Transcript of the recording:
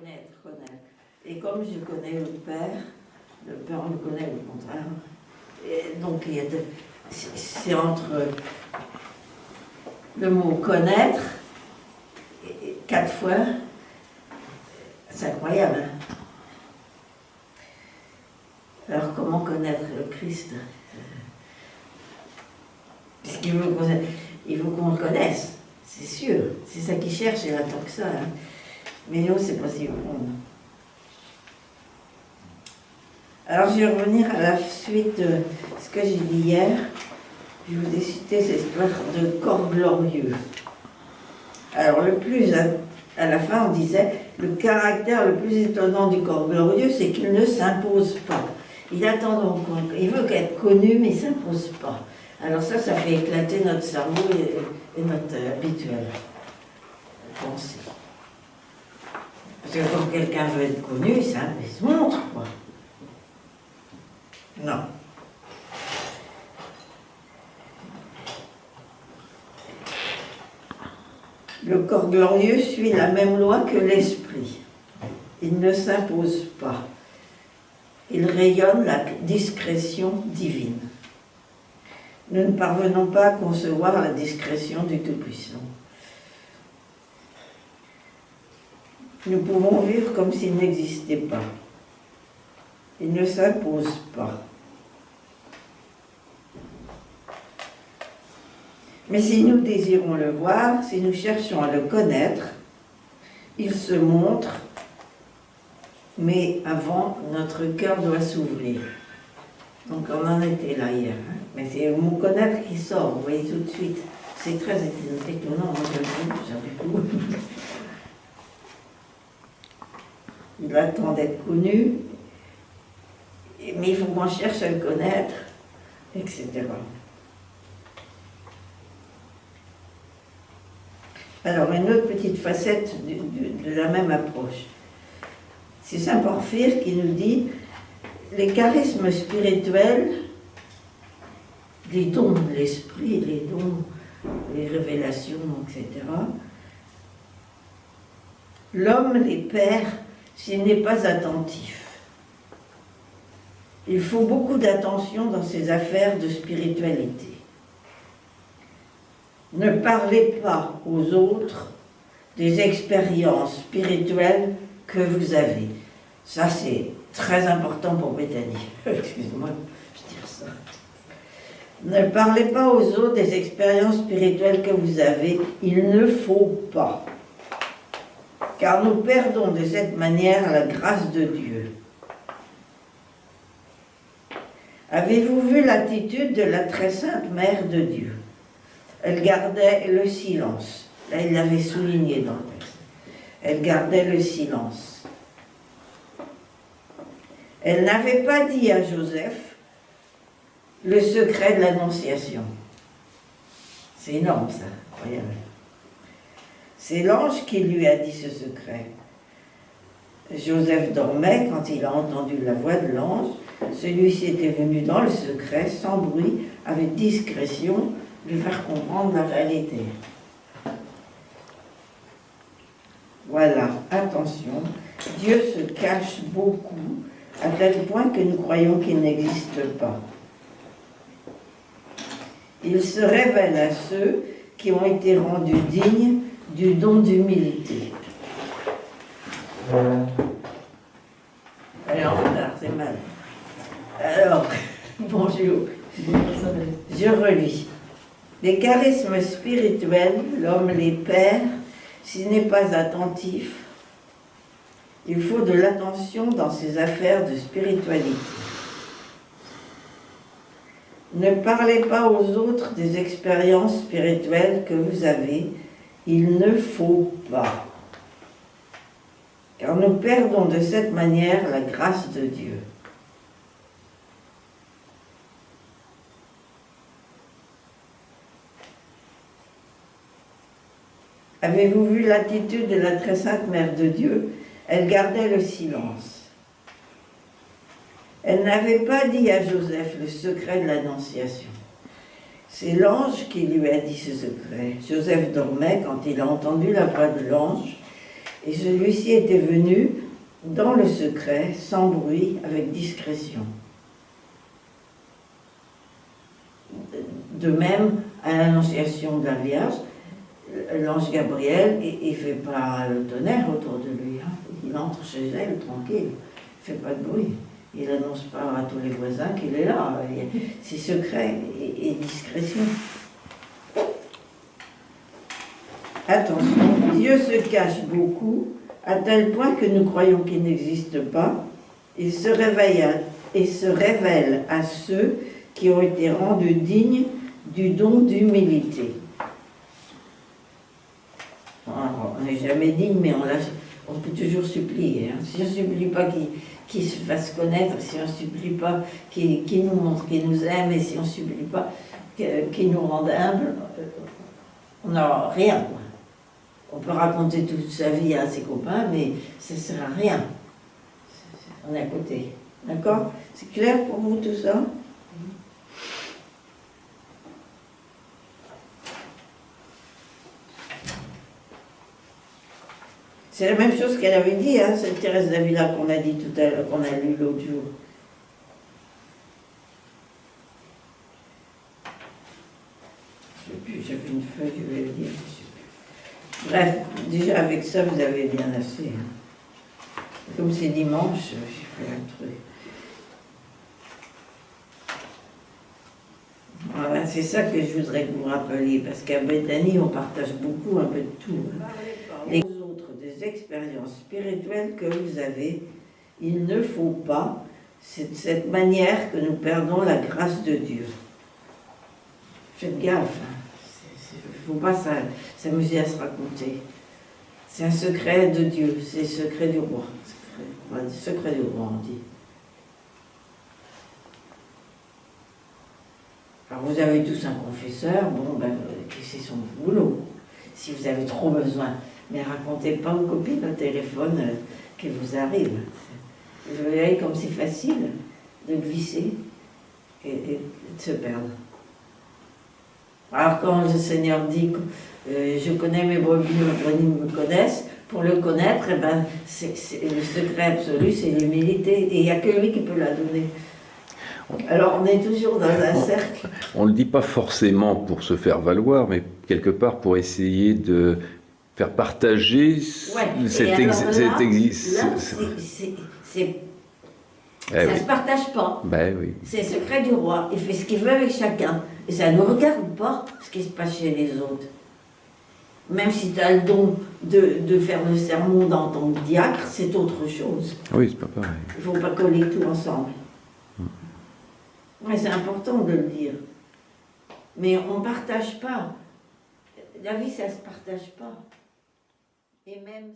connaître. Et comme je connais le Père on le connaît au contraire. Et donc c'est entre le mot connaître, et 4 fois, c'est incroyable. Hein. Alors comment connaître le Christ? Puisqu'il veut qu'on le connaisse, c'est sûr. C'est ça qu'il cherche, il attend que ça. Hein. Mais nous, c'est pas si bon. Alors je vais revenir à la suite de ce que j'ai dit hier. Je vous ai cité cette histoire de corps glorieux. Alors le plus, à la fin on disait, le caractère le plus étonnant du corps glorieux, c'est qu'il ne s'impose pas. Il attend donc, il veut être connu, mais il ne s'impose pas. Alors ça fait éclater notre cerveau et notre habituel pensée. Parce que quand quelqu'un veut être connu, il se montre, quoi. Non. Le corps glorieux suit la même loi que l'esprit. Il ne s'impose pas. Il rayonne la discrétion divine. Nous ne parvenons pas à concevoir la discrétion du Tout-Puissant. Nous pouvons vivre comme s'il n'existait pas. Il ne s'impose pas. Mais si nous désirons le voir, si nous cherchons à le connaître, il se montre, mais avant, notre cœur doit s'ouvrir. Donc on en était là hier. Hein. Mais c'est le mot connaître qui sort, vous voyez tout de suite. C'est très étonnant, moi je le trouve. Il attend d'être connu, mais il faut qu'on cherche à le connaître, etc. Alors, une autre petite facette de la même approche. C'est Saint Porphyre qui nous dit les charismes spirituels, les dons de l'esprit, les dons, les révélations, etc. L'homme les perd s'il n'est pas attentif. Il faut beaucoup d'attention dans ces affaires de spiritualité. Ne parlez pas aux autres des expériences spirituelles que vous avez. Ça, c'est très important pour Béthanie. Excuse-moi, je tire ça. Ne parlez pas aux autres des expériences spirituelles que vous avez. Il ne faut pas. Car nous perdons de cette manière la grâce de Dieu. Avez-vous vu l'attitude de la très sainte Mère de Dieu? Elle gardait le silence. Là, il l'avait souligné dans le texte. Elle gardait le silence. Elle n'avait pas dit à Joseph le secret de l'Annonciation. C'est énorme, ça. Incroyable. C'est l'ange qui lui a dit ce secret. Joseph dormait quand il a entendu la voix de l'ange. Celui-ci était venu dans le secret, sans bruit, avec discrétion, lui faire comprendre la réalité. Voilà, attention, Dieu se cache beaucoup, à tel point que nous croyons qu'il n'existe pas. Il se révèle à ceux qui ont été rendus dignes du don d'humilité. Allez, en retard, c'est mal. Alors, bonjour, je relis. Les charismes spirituels, l'homme les perd s'il n'est pas attentif. Il faut de l'attention dans ses affaires de spiritualité. Ne parlez pas aux autres des expériences spirituelles que vous avez. Il ne faut pas. Car nous perdons de cette manière la grâce de Dieu. Avez-vous vu l'attitude de la très sainte Mère de Dieu? Elle gardait le silence. Elle n'avait pas dit à Joseph le secret de l'Annonciation. C'est l'ange qui lui a dit ce secret. Joseph dormait quand il a entendu la voix de l'ange. Et celui-ci était venu dans le secret, sans bruit, avec discrétion. De même, à l'annonciation de la Vierge, l'ange Gabriel, il ne fait pas le tonnerre autour de lui. Hein. Il entre chez elle tranquille, il ne fait pas de bruit. Il n'annonce pas à tous les voisins qu'il est là. C'est secret et discrétion. Attention, Dieu se cache beaucoup, à tel point que nous croyons qu'il n'existe pas. Il se révèle à ceux qui ont été rendus dignes du don d'humilité. On n'est jamais digne, mais on peut toujours supplier. Hein. Si on ne supplie pas qu'il se fasse connaître, si on ne supplie pas qu'il nous montre qu'il nous aime, et si on ne supplie pas qu'il nous rende humbles, on n'aura rien. Quoi. On peut raconter toute sa vie à ses copains, mais ça ne sert à rien. On est à côté. D'accord? C'est clair pour vous tout ça? C'est la même chose qu'elle avait dit, hein, cette Thérèse d'Avila qu'on a dit tout à l'heure, qu'on a lu l'autre jour. Je ne sais plus, j'avais une feuille, je vais le dire, je sais plus. Bref, déjà avec ça, vous avez bien assez. Hein. Comme c'est dimanche, j'ai fait un truc. Voilà, c'est ça que je voudrais que vous rappeliez, parce qu'à Béthanie, on partage beaucoup, un peu de tout. Hein. Les autres, des expériences spirituelles que vous avez, il ne faut pas, c'est de cette manière que nous perdons la grâce de Dieu. Faites gaffe, il ne faut pas s'amuser à se raconter. C'est un secret de Dieu, c'est le secret du roi. Le secret du roi, on dit. Alors vous avez tous un confesseur, bon, ben, c'est son boulot, si vous avez trop besoin. Mais racontez pas aux copines au téléphone qui vous arrive. Vous voyez comme c'est facile de glisser et de se perdre. Alors quand le Seigneur dit je connais mes brebis, mes brebis me connaissent, pour le connaître, eh ben, le secret absolu, c'est l'humilité. Et il n'y a que lui qui peut la donner. Alors on est toujours dans un cercle. On ne le dit pas forcément pour se faire valoir, mais quelque part pour essayer de faire partager cet exercice. Ça ne se partage pas. Ben, oui. C'est le secret du roi. Il fait ce qu'il veut avec chacun. Et ça ne nous regarde pas ce qui se passe chez les autres. Même si tu as le don de faire le sermon dans ton diacre, c'est autre chose. Oui, c'est pas pareil. Il ne faut pas coller tout ensemble. Mais c'est important de le dire. Mais on ne partage pas. La vie, ça ne se partage pas. Et même